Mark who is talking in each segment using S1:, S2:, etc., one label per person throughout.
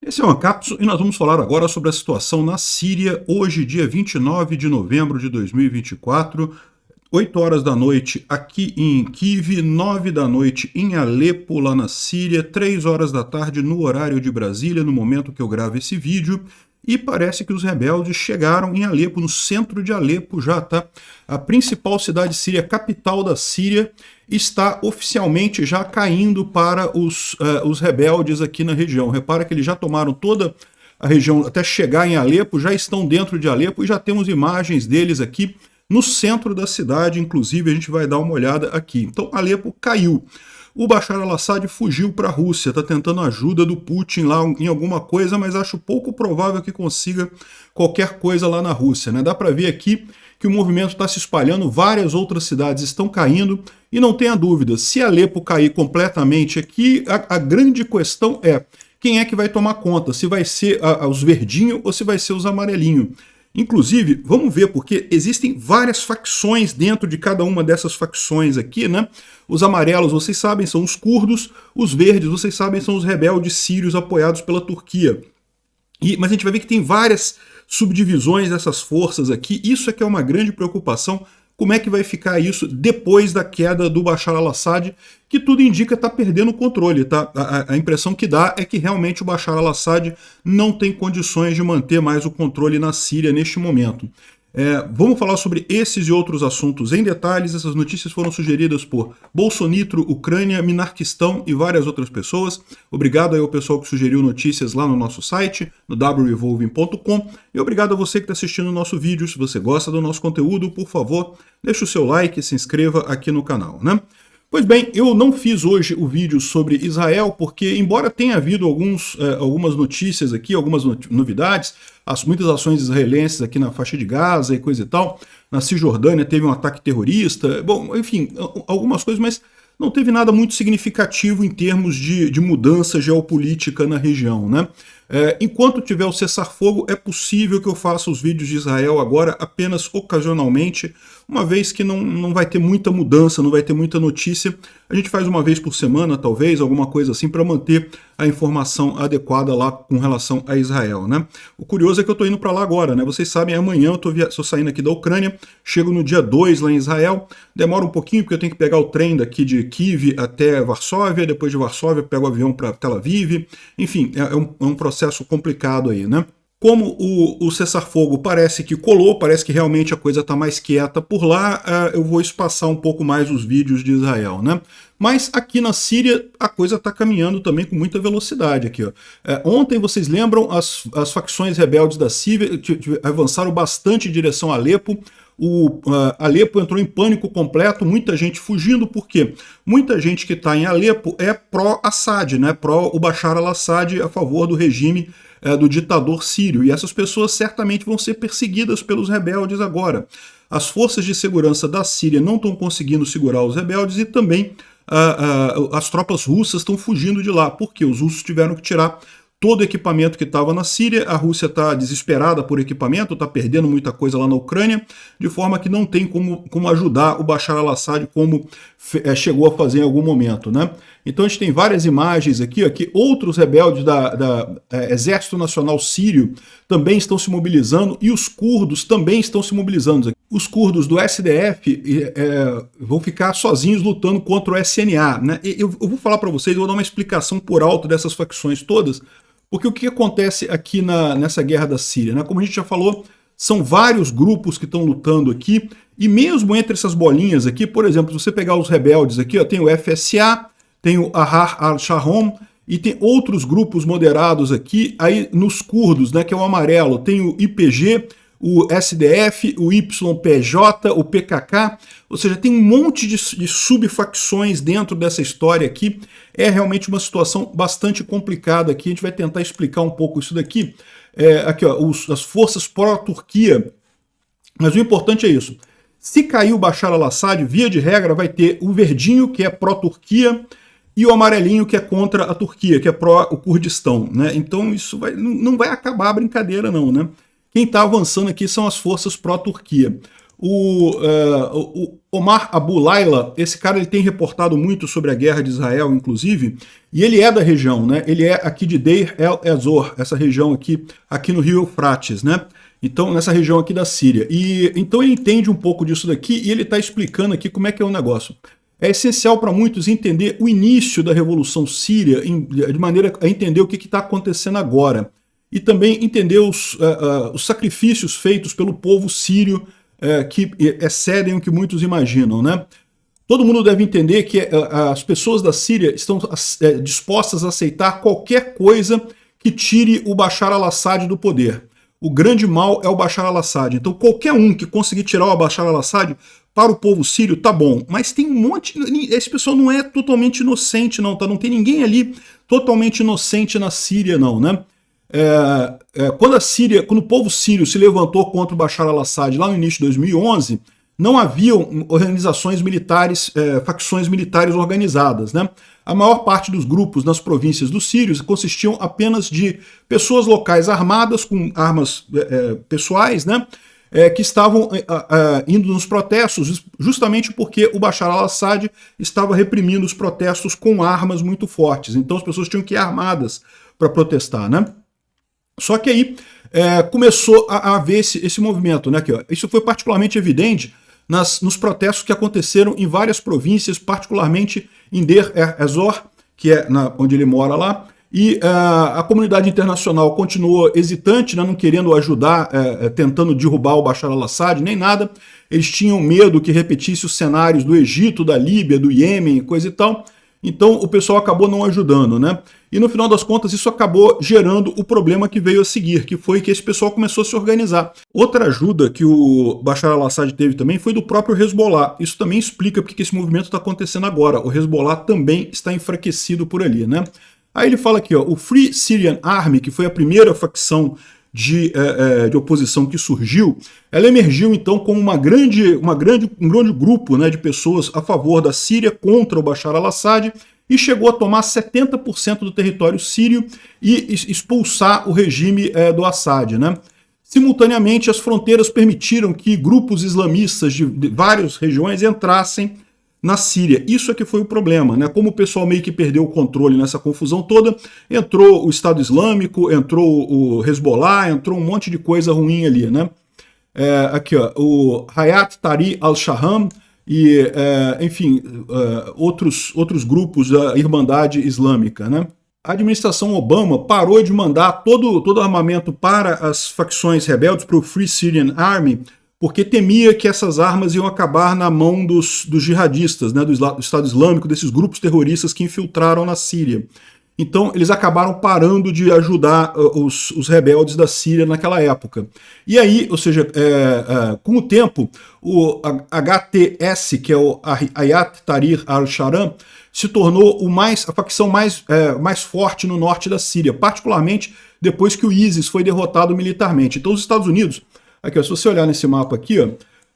S1: Esse é uma cápsula e nós vamos falar agora sobre a situação na Síria, hoje, dia 29 de novembro de 2024, 8 horas da noite aqui em Kiev, 9 da noite em Alepo, lá na Síria, 3 horas da tarde no horário de Brasília, no momento que eu gravo esse vídeo. E parece que os rebeldes chegaram em Alepo, no centro de Alepo já, tá? A principal cidade síria, capital da Síria, está oficialmente já caindo para os rebeldes aqui na região. Repara que eles já tomaram toda a região até chegar em Alepo, já estão dentro de Alepo e já temos imagens deles aqui no centro da cidade, inclusive a gente vai dar uma olhada aqui. Então Alepo caiu. O Bashar al-Assad fugiu para a Rússia, está tentando ajuda do Putin lá em alguma coisa, mas acho pouco provável que consiga qualquer coisa lá na Rússia, né? Dá para ver aqui que o movimento está se espalhando, várias outras cidades estão caindo, e não tenha dúvida, se Alepo cair completamente aqui, a grande questão é quem é que vai tomar conta, se vai ser os verdinhos ou se vai ser os amarelinhos. Inclusive, vamos ver, porque existem várias facções dentro de cada uma dessas facções aqui, né? Os amarelos, vocês sabem, são os curdos, os verdes, vocês sabem, são os rebeldes sírios apoiados pela Turquia. Mas a gente vai ver que tem várias subdivisões dessas forças aqui, isso é que é uma grande preocupação. Como é que vai ficar isso depois da queda do Bashar al-Assad, que tudo indica está perdendo o controle, tá? A impressão que dá é que realmente o Bashar al-Assad não tem condições de manter mais o controle na Síria neste momento. Vamos falar sobre esses e outros assuntos em detalhes. Essas notícias foram sugeridas por Bolsonaro, Ucrânia, Minarquistão e várias outras pessoas. Obrigado aí ao pessoal que sugeriu notícias lá no nosso site, no wrevolving.com. E obrigado a você que está assistindo o nosso vídeo. Se você gosta do nosso conteúdo, por favor, deixe o seu like e se inscreva aqui no canal, né? Pois bem, eu não fiz hoje o vídeo sobre Israel, porque embora tenha havido algumas notícias aqui, algumas novidades, muitas ações israelenses aqui na faixa de Gaza e coisa e tal, na Cisjordânia teve um ataque terrorista, bom, enfim, algumas coisas, mas não teve nada muito significativo em termos de mudança geopolítica na região, né? Enquanto tiver o cessar-fogo, é possível que eu faça os vídeos de Israel agora apenas ocasionalmente, uma vez que não vai ter muita mudança, não vai ter muita notícia. A gente faz uma vez por semana, talvez, alguma coisa assim, para manter a informação adequada lá com relação a Israel, né? O curioso é que eu estou indo para lá agora, né? Vocês sabem, amanhã eu estou saindo aqui da Ucrânia, chego no dia 2 lá em Israel, demora um pouquinho porque eu tenho que pegar o trem daqui de Kiev até Varsóvia, depois de Varsóvia pego o avião para Tel Aviv, enfim, é um processo complicado aí, né? Como o cessar-fogo parece que colou, parece que realmente a coisa está mais quieta por lá, eu vou espaçar um pouco mais os vídeos de Israel, né? Mas aqui na Síria a coisa está caminhando também com muita velocidade aqui, ó. Ontem, vocês lembram, as facções rebeldes da Síria avançaram bastante em direção a Alepo. Alepo entrou em pânico completo, muita gente fugindo, porque muita gente que está em Alepo é pró-Assad, né? Pró o Bashar al-Assad, a favor do regime do ditador sírio, e essas pessoas certamente vão ser perseguidas pelos rebeldes agora. As forças de segurança da Síria não estão conseguindo segurar os rebeldes e também as tropas russas estão fugindo de lá, porque os russos tiveram que tirar todo o equipamento que estava na Síria, a Rússia está desesperada por equipamento, está perdendo muita coisa lá na Ucrânia, de forma que não tem como ajudar o Bashar al-Assad como chegou a fazer em algum momento, né? Então a gente tem várias imagens aqui, ó, que outros rebeldes da Exército Nacional Sírio também estão se mobilizando e os curdos também estão se mobilizando. Os curdos do SDF vão ficar sozinhos lutando contra o SNA, né? Eu vou falar para vocês, eu vou dar uma explicação por alto dessas facções todas, porque o que acontece aqui nessa guerra da Síria, né? Como a gente já falou, são vários grupos que estão lutando aqui, e mesmo entre essas bolinhas aqui, por exemplo, se você pegar os rebeldes aqui, ó, tem o FSA, tem o Ahrar al-Sharom, e tem outros grupos moderados aqui, aí nos curdos, né, que é o amarelo, tem o IPG, o SDF, o YPJ, o PKK, ou seja, tem um monte de subfacções dentro dessa história aqui. É realmente uma situação bastante complicada aqui, a gente vai tentar explicar um pouco isso daqui. Aqui, ó, as forças pró-Turquia, mas o importante é isso. Se cair o Bashar al-Assad, via de regra, vai ter o verdinho, que é pró-Turquia, e o amarelinho, que é contra a Turquia, que é pró o Kurdistão, né? Então isso não vai acabar a brincadeira não, né? Quem está avançando aqui são as forças pró-Turquia. O Omar Abu Layla, esse cara ele tem reportado muito sobre a guerra de Israel, inclusive, e ele é da região, né? Ele é aqui de Deir el-Ezor, essa região aqui no Rio Eufrates, né? Então, nessa região aqui da Síria. E então ele entende um pouco disso daqui e ele está explicando aqui como é que é o negócio. É essencial para muitos entender o início da Revolução Síria, de maneira a entender o que está acontecendo agora. E também entender os sacrifícios feitos pelo povo sírio, que excedem o que muitos imaginam, né? Todo mundo deve entender que as pessoas da Síria estão dispostas a aceitar qualquer coisa que tire o Bashar al-Assad do poder. O grande mal é o Bashar al-Assad. Então qualquer um que conseguir tirar o Bashar al-Assad para o povo sírio tá bom. Mas tem um monte... Esse pessoal não é totalmente inocente não, tá? Não tem ninguém ali totalmente inocente na Síria não, né? Quando o povo sírio se levantou contra o Bashar al-Assad lá no início de 2011, não haviam organizações militares, facções militares organizadas, né? A maior parte dos grupos nas províncias dos sírios consistiam apenas de pessoas locais armadas com armas pessoais, né? Que estavam indo nos protestos justamente porque o Bashar al-Assad estava reprimindo os protestos com armas muito fortes. Então as pessoas tinham que ir armadas para protestar, né? Só que aí começou a haver esse movimento, né? Isso foi particularmente evidente nos protestos que aconteceram em várias províncias, particularmente em Deir ez-Zor, que é onde ele mora lá, e a comunidade internacional continuou hesitante, né, não querendo ajudar, tentando derrubar o Bashar al-Assad, nem nada. Eles tinham medo que repetisse os cenários do Egito, da Líbia, do Iêmen, coisa e tal. Então o pessoal acabou não ajudando, né? E no final das contas isso acabou gerando o problema que veio a seguir, que foi que esse pessoal começou a se organizar. Outra ajuda que o Bashar al-Assad teve também foi do próprio Hezbollah. Isso também explica porque esse movimento está acontecendo agora. O Hezbollah também está enfraquecido por ali, né? Aí ele fala aqui, ó, o Free Syrian Army, que foi a primeira facção de oposição que surgiu, ela emergiu então como um grande grupo, né, de pessoas a favor da Síria contra o Bashar al-Assad e chegou a tomar 70% do território sírio e expulsar o regime do Assad, né? Simultaneamente, as fronteiras permitiram que grupos islamistas de várias regiões entrassem na Síria. Isso é que foi o problema, né? Como o pessoal meio que perdeu o controle nessa confusão toda, entrou o Estado Islâmico, entrou o Hezbollah, entrou um monte de coisa ruim ali, né? Aqui, ó, o Hayat Tahrir al-Sham e, enfim, outros grupos da Irmandade Islâmica, né? A administração Obama parou de mandar todo armamento para as facções rebeldes, para o Free Syrian Army, porque temia que essas armas iam acabar na mão dos jihadistas, né, do Estado Islâmico, desses grupos terroristas que infiltraram na Síria. Então eles acabaram parando de ajudar os rebeldes da Síria naquela época. E aí, ou seja, com o tempo, o HTS, que é o Hayat Tahrir al-Sham, se tornou a facção mais forte no norte da Síria, particularmente depois que o ISIS foi derrotado militarmente. Então os Estados Unidos... Aqui, ó, se você olhar nesse mapa aqui, ó,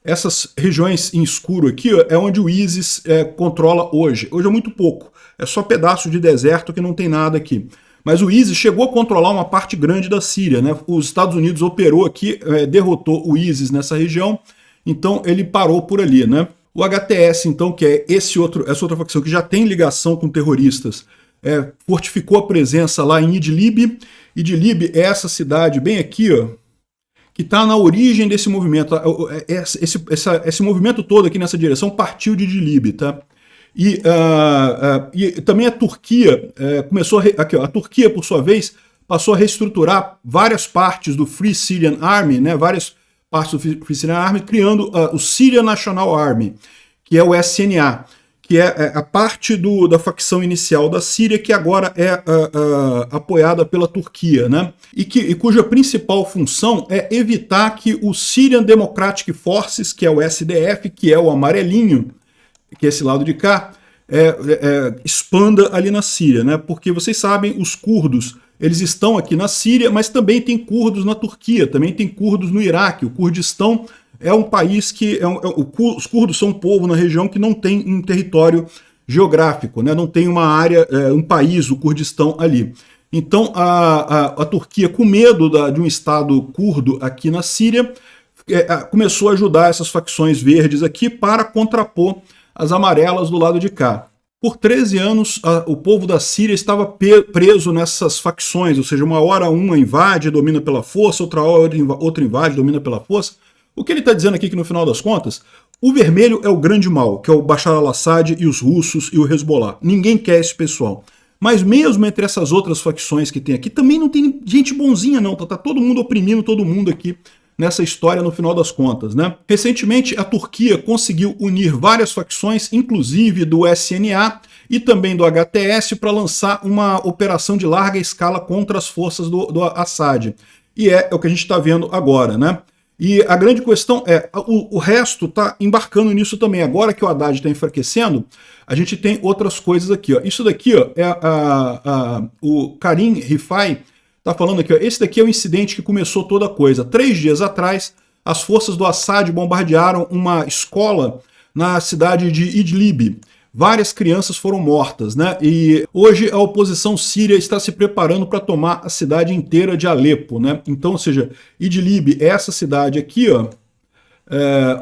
S1: essas regiões em escuro aqui, ó, é onde o ISIS controla hoje. Hoje é muito pouco, é só pedaço de deserto que não tem nada aqui. Mas o ISIS chegou a controlar uma parte grande da Síria, né? Os Estados Unidos operou aqui, derrotou o ISIS nessa região, então ele parou por ali, né? O HTS, então, que é essa outra facção que já tem ligação com terroristas, fortificou a presença lá em Idlib. Idlib é essa cidade bem aqui, ó, que está na origem desse movimento. Esse movimento todo aqui nessa direção partiu de Idlib, tá? E também a Turquia começou a Turquia, por sua vez, passou a reestruturar várias partes do Free Syrian Army, né? Várias partes do Free Syrian Army, criando o Syrian National Army, que é o SNA, que é a parte da facção inicial da Síria, que agora é apoiada pela Turquia, né? E cuja principal função é evitar que o Syrian Democratic Forces, que é o SDF, que é o amarelinho, que é esse lado de cá, expanda ali na Síria, né? Porque vocês sabem, os curdos, eles estão aqui na Síria, mas também tem curdos na Turquia, também tem curdos no Iraque. O Kurdistão é um país que... os curdos são um povo na região que não tem um território geográfico, né? Não tem uma área, um país, o Kurdistão ali. Então a Turquia, com medo de um Estado curdo aqui na Síria, começou a ajudar essas facções verdes aqui para contrapor as amarelas do lado de cá. Por 13 anos, o povo da Síria estava preso nessas facções, ou seja, uma hora uma invade, domina pela força, outra hora outra invade, domina pela força. O que ele está dizendo aqui que no final das contas, o vermelho é o grande mal, que é o Bashar al-Assad e os russos e o Hezbollah. Ninguém quer esse pessoal. Mas mesmo entre essas outras facções que tem aqui, também não tem gente bonzinha não, tá todo mundo oprimindo todo mundo aqui nessa história no final das contas, né? Recentemente, a Turquia conseguiu unir várias facções, inclusive do SNA e também do HTS, para lançar uma operação de larga escala contra as forças do Assad. E é o que a gente está vendo agora, né? E a grande questão é, o resto está embarcando nisso também. Agora que o Haddad está enfraquecendo, a gente tem outras coisas aqui. Ó. Isso daqui ó, é o Karim Rifai, está falando aqui, ó, esse daqui é o incidente que começou toda a coisa. 3 dias atrás, as forças do Assad bombardearam uma escola na cidade de Idlib. Várias crianças foram mortas, né? E hoje a oposição síria está se preparando para tomar a cidade inteira de Alepo, né? Então, ou seja, Idlib é essa cidade aqui, ó,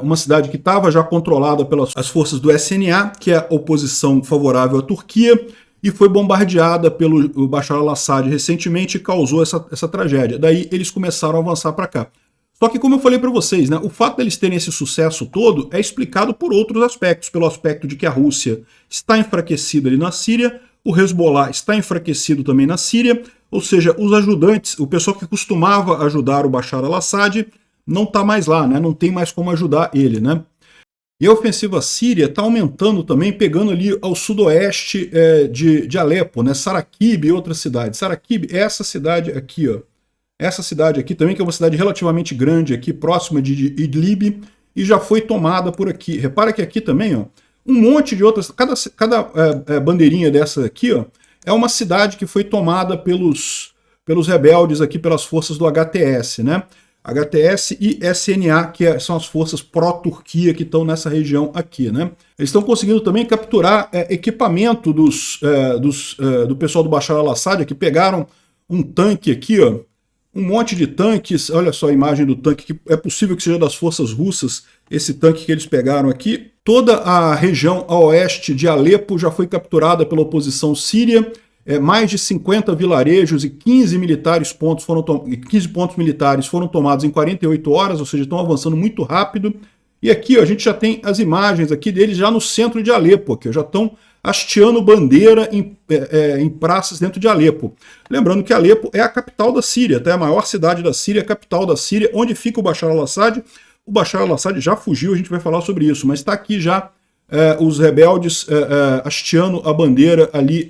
S1: uma cidade que estava já controlada pelas forças do SNA, que é a oposição favorável à Turquia, e foi bombardeada pelo Bashar al-Assad recentemente e causou essa tragédia. Daí eles começaram a avançar para cá. Só que, como eu falei para vocês, né, o fato deles terem esse sucesso todo é explicado por outros aspectos, pelo aspecto de que a Rússia está enfraquecida ali na Síria, o Hezbollah está enfraquecido também na Síria, ou seja, os ajudantes, o pessoal que costumava ajudar o Bashar al-Assad não está mais lá, né, não tem mais como ajudar ele, né. E a ofensiva síria está aumentando também, pegando ali ao sudoeste de Alepo, né? Saraqib e outras cidades. Saraqib é essa cidade aqui, ó. Essa cidade aqui também, que é uma cidade relativamente grande aqui, próxima de Idlib, e já foi tomada por aqui. Repara que aqui também, ó, um monte de outras... Cada bandeirinha dessa aqui, ó, é uma cidade que foi tomada pelos rebeldes aqui, pelas forças do HTS, né? HTS e SNA, que são as forças pró-Turquia que estão nessa região aqui, né? Eles estão conseguindo também capturar equipamento do pessoal do Bashar al-Assad, que pegaram um tanque aqui, ó, um monte de tanques, olha só a imagem do tanque, que é possível que seja das forças russas, esse tanque que eles pegaram aqui. Toda a região a oeste de Alepo já foi capturada pela oposição síria, mais de 50 vilarejos e 15 pontos militares foram tomados em 48 horas, ou seja, estão avançando muito rápido. E aqui ó, a gente já tem as imagens aqui deles já no centro de Alepo, aqui, já estão hasteando bandeira em praças dentro de Alepo. Lembrando que Alepo é a capital da Síria, tá? É a maior cidade da Síria, a capital da Síria, onde fica o Bashar al-Assad. O Bashar al-Assad já fugiu, a gente vai falar sobre isso, mas está aqui já os rebeldes hasteando a bandeira ali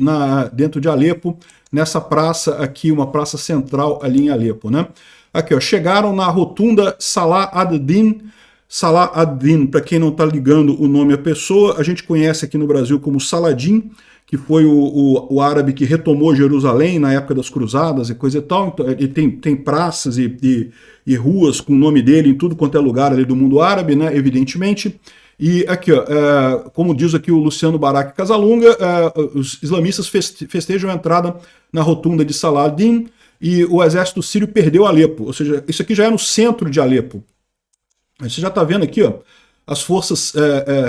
S1: dentro de Alepo, nessa praça aqui, uma praça central ali em Alepo, né? Aqui, ó, chegaram na rotunda Salah ad-Din. Salah ad-Din, para quem não está ligando o nome à pessoa, a gente conhece aqui no Brasil como Saladin, que foi o árabe que retomou Jerusalém na época das cruzadas e coisa e tal. Então, ele tem praças e ruas com o nome dele em tudo quanto é lugar ali do mundo árabe, né, evidentemente. E aqui, ó, como diz aqui o Luciano Barak Casalunga, os islamistas festejam a entrada na rotunda de Salah ad-Din e o exército sírio perdeu Alepo, ou seja, isso aqui já é no centro de Alepo. Você já está vendo aqui, ó, as forças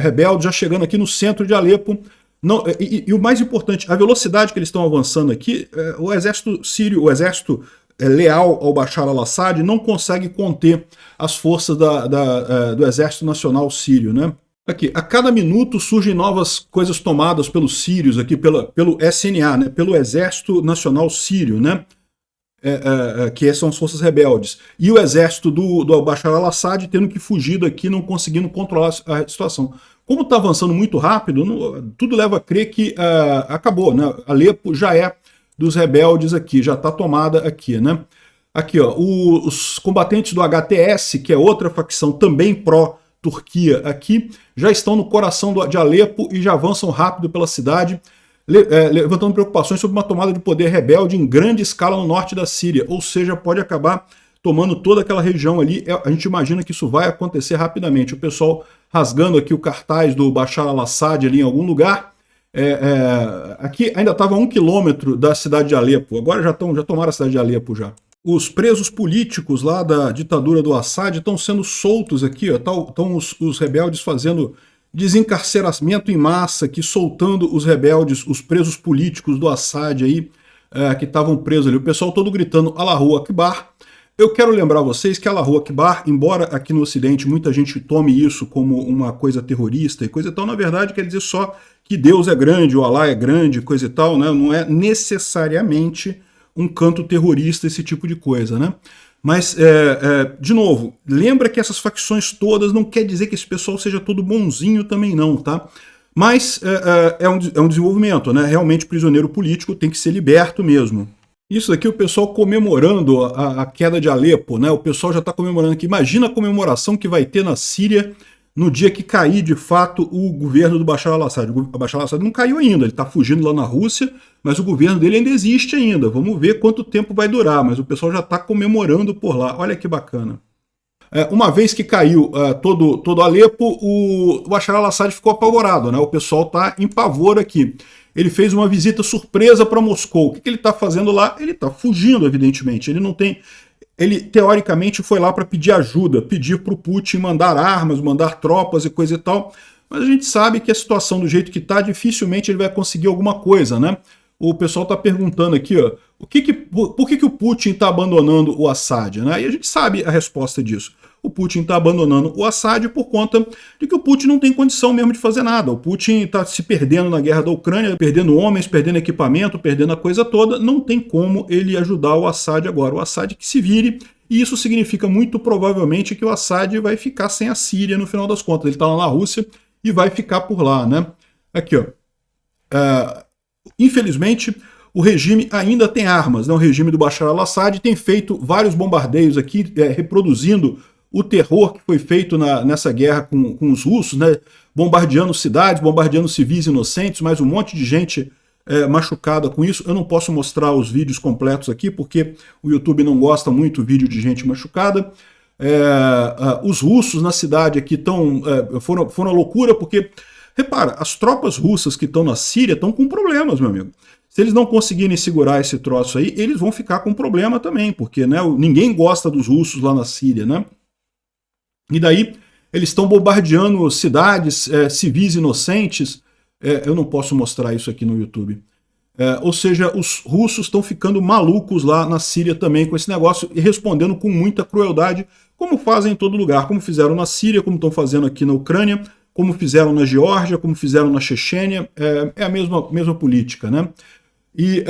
S1: rebeldes já chegando aqui no centro de Alepo. Não, e o mais importante, a velocidade que eles estão avançando aqui, o exército sírio, o exército leal ao Bashar al-Assad não consegue conter as forças do exército nacional sírio, né? Aqui, a cada minuto surgem novas coisas tomadas pelos sírios aqui, pelo SNA, né? Pelo Exército Nacional Sírio, né? Que são as forças rebeldes. E o exército do Bashar al-Assad tendo que fugir daqui, não conseguindo controlar a situação. Como está avançando muito rápido, tudo leva a crer que acabou, né? Alepo já é dos rebeldes aqui, já está tomada aqui, né? Aqui, ó, os combatentes do HTS, que é outra facção também pró-Turquia aqui, já estão no coração de Alepo e já avançam rápido pela cidade, levantando preocupações sobre uma tomada de poder rebelde em grande escala no norte da Síria, ou seja, pode acabar tomando toda aquela região ali. A gente imagina que isso vai acontecer rapidamente. O pessoal rasgando aqui o cartaz do Bashar al-Assad ali em algum lugar. Aqui ainda estava a 1 quilômetro da cidade de Alepo, agora já tomaram a cidade de Alepo já. Os presos políticos lá da ditadura do Assad estão sendo soltos aqui, estão os rebeldes fazendo desencarceramento em massa, aqui, soltando os rebeldes, os presos políticos do Assad aí, que estavam presos ali. O pessoal todo gritando Allahu Akbar. Eu quero lembrar vocês que Allahu Akbar, embora aqui no Ocidente muita gente tome isso como uma coisa terrorista e coisa e tal, na verdade quer dizer só que Deus é grande, o Alá é grande, coisa e tal, né? Não é necessariamente um canto terrorista, esse tipo de coisa, né? Mas, de novo, lembra que essas facções todas não quer dizer que esse pessoal seja todo bonzinho também não, tá? Mas é um desenvolvimento, né? Realmente prisioneiro político tem que ser liberto mesmo. Isso aqui o pessoal comemorando a queda de Alepo, né? O pessoal já está comemorando aqui. Imagina a comemoração que vai ter na Síria no dia que cair, de fato, o governo do Bashar al-Assad. O Bashar al-Assad não caiu ainda, ele está fugindo lá na Rússia, mas o governo dele ainda existe ainda. Vamos ver quanto tempo vai durar, mas o pessoal já está comemorando por lá. Olha que bacana. Uma vez que caiu todo Alepo, o Bashar al-Assad ficou apavorado, né? O pessoal está em pavor aqui. Ele fez uma visita surpresa para Moscou. O que ele está fazendo lá? Ele está fugindo, evidentemente. Ele não tem... Ele, teoricamente, foi lá para pedir ajuda, pedir para o Putin mandar armas, mandar tropas e coisa e tal, mas a gente sabe que a situação do jeito que está, dificilmente ele vai conseguir alguma coisa, né? O pessoal está perguntando aqui, ó, por que o Putin está abandonando o Assad, né? E a gente sabe a resposta disso. O Putin está abandonando o Assad por conta de que o Putin não tem condição mesmo de fazer nada. O Putin está se perdendo na guerra da Ucrânia, perdendo homens, perdendo equipamento, perdendo a coisa toda. Não tem como ele ajudar o Assad agora. O Assad que se vire, e isso significa muito provavelmente que o Assad vai ficar sem a Síria no final das contas. Ele está lá na Rússia e vai ficar por lá, né? Aqui, ó. Infelizmente, o regime ainda tem armas, né? O regime do Bashar al-Assad tem feito vários bombardeios aqui, reproduzindo o terror que foi feito nessa guerra com os russos, né? Bombardeando cidades, bombardeando civis inocentes, mas um monte de gente machucada com isso. Eu não posso mostrar os vídeos completos aqui, porque o YouTube não gosta muito do vídeo de gente machucada. Os russos na cidade aqui foram a loucura, porque, repara, as tropas russas que estão na Síria estão com problemas, meu amigo. Se eles não conseguirem segurar esse troço aí, eles vão ficar com problema também, porque, né, ninguém gosta dos russos lá na Síria, né? E daí eles estão bombardeando cidades, civis inocentes. Eu não posso mostrar isso aqui no YouTube. Ou seja, os russos estão ficando malucos lá na Síria também com esse negócio e respondendo com muita crueldade, como fazem em todo lugar, como fizeram na Síria, como estão fazendo aqui na Ucrânia, como fizeram na Geórgia, como fizeram na Chechênia. É a mesma política, né? E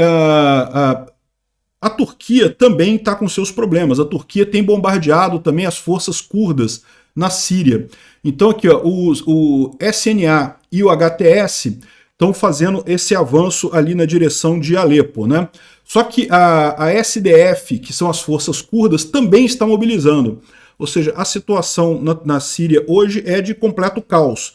S1: a Turquia também está com seus problemas. A Turquia tem bombardeado também as forças curdas na Síria. Então aqui, ó, o SNA e o HTS estão fazendo esse avanço ali na direção de Alepo, né? Só que a SDF, que são as forças curdas, também está mobilizando. Ou seja, a situação na Síria hoje é de completo caos.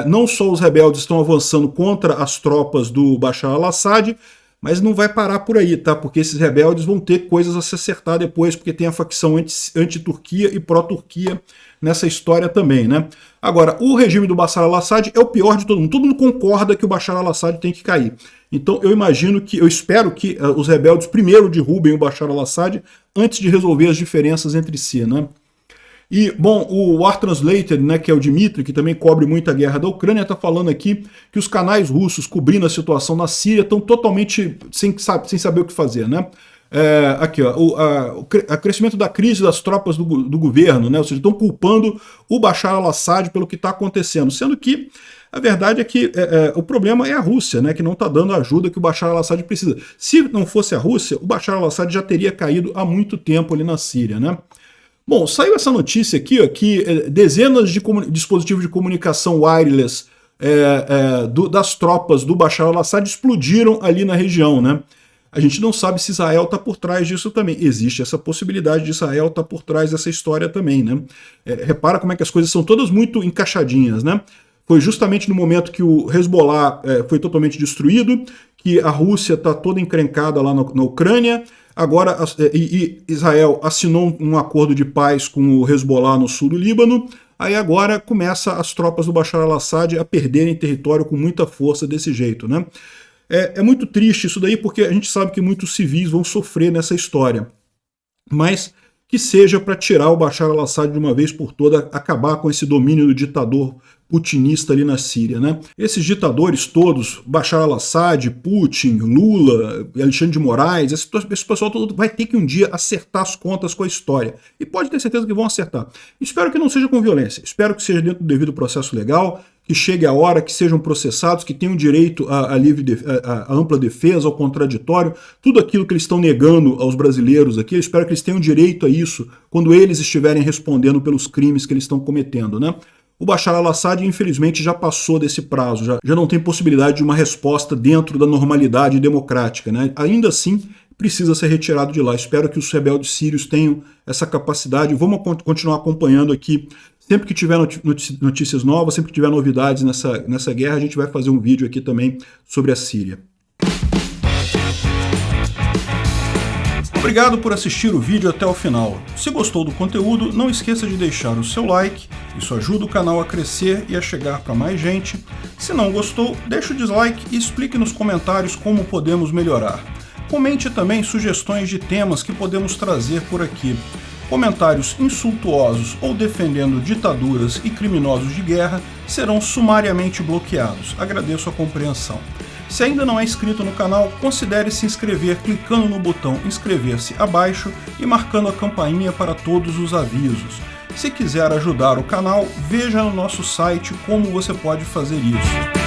S1: Não só os rebeldes estão avançando contra as tropas do Bashar al-Assad, mas não vai parar por aí, tá? Porque esses rebeldes vão ter coisas a se acertar depois, porque tem a facção anti-Turquia e pró-Turquia nessa história também, né? Agora, o regime do Bashar al-Assad é o pior de todo mundo. Todo mundo concorda que o Bashar al-Assad tem que cair. Então eu espero que os rebeldes primeiro derrubem o Bashar al-Assad antes de resolver as diferenças entre si, né? E, bom, o War Translated, né, que é o Dmitry, que também cobre muito a guerra da Ucrânia, está falando aqui que os canais russos cobrindo a situação na Síria estão totalmente sem saber o que fazer, né? Aqui, ó, o crescimento da crise das tropas do governo, né? Ou seja, estão culpando o Bashar al-Assad pelo que está acontecendo, sendo que a verdade é que o problema é a Rússia, né, que não está dando a ajuda que o Bashar al-Assad precisa. Se não fosse a Rússia, o Bashar al-Assad já teria caído há muito tempo ali na Síria, né? Bom, saiu essa notícia aqui, ó, que dezenas de dispositivos de comunicação wireless das tropas do Bashar al-Assad explodiram ali na região, né? A gente não sabe se Israel está por trás disso também. Existe essa possibilidade de Israel estar por trás dessa história também, né? Repara como é que as coisas são todas muito encaixadinhas, né? Foi justamente no momento que o Hezbollah foi totalmente destruído, que a Rússia está toda encrencada lá na Ucrânia. Agora, Israel assinou um acordo de paz com o Hezbollah no sul do Líbano, aí agora começa as tropas do Bashar al-Assad a perderem território com muita força desse jeito, né? É muito triste isso daí, porque a gente sabe que muitos civis vão sofrer nessa história. mas que seja para tirar o Bashar al-Assad de uma vez por toda, acabar com esse domínio do ditador putinista ali na Síria, né? Esses ditadores todos, Bashar al-Assad, Putin, Lula, Alexandre de Moraes, esse pessoal todo vai ter que um dia acertar as contas com a história. E pode ter certeza que vão acertar. Espero que não seja com violência, espero que seja dentro do devido processo legal, que chegue a hora, que sejam processados, que tenham direito à ampla defesa, ao contraditório, tudo aquilo que eles estão negando aos brasileiros aqui, eu espero que eles tenham direito a isso quando eles estiverem respondendo pelos crimes que eles estão cometendo, né? O Bashar al-Assad, infelizmente, já passou desse prazo, já não tem possibilidade de uma resposta dentro da normalidade democrática, né? Ainda assim, precisa ser retirado de lá. Espero que os rebeldes sírios tenham essa capacidade. Vamos continuar acompanhando aqui. Sempre que tiver notícias novas, sempre que tiver novidades nessa guerra, a gente vai fazer um vídeo aqui também sobre a Síria. Obrigado por assistir o vídeo até o final. Se gostou do conteúdo, não esqueça de deixar o seu like, isso ajuda o canal a crescer e a chegar para mais gente. Se não gostou, deixe o dislike e explique nos comentários como podemos melhorar. Comente também sugestões de temas que podemos trazer por aqui. Comentários insultuosos ou defendendo ditaduras e criminosos de guerra serão sumariamente bloqueados. Agradeço a compreensão. Se ainda não é inscrito no canal, considere se inscrever clicando no botão inscrever-se abaixo e marcando a campainha para todos os avisos. Se quiser ajudar o canal, veja no nosso site como você pode fazer isso.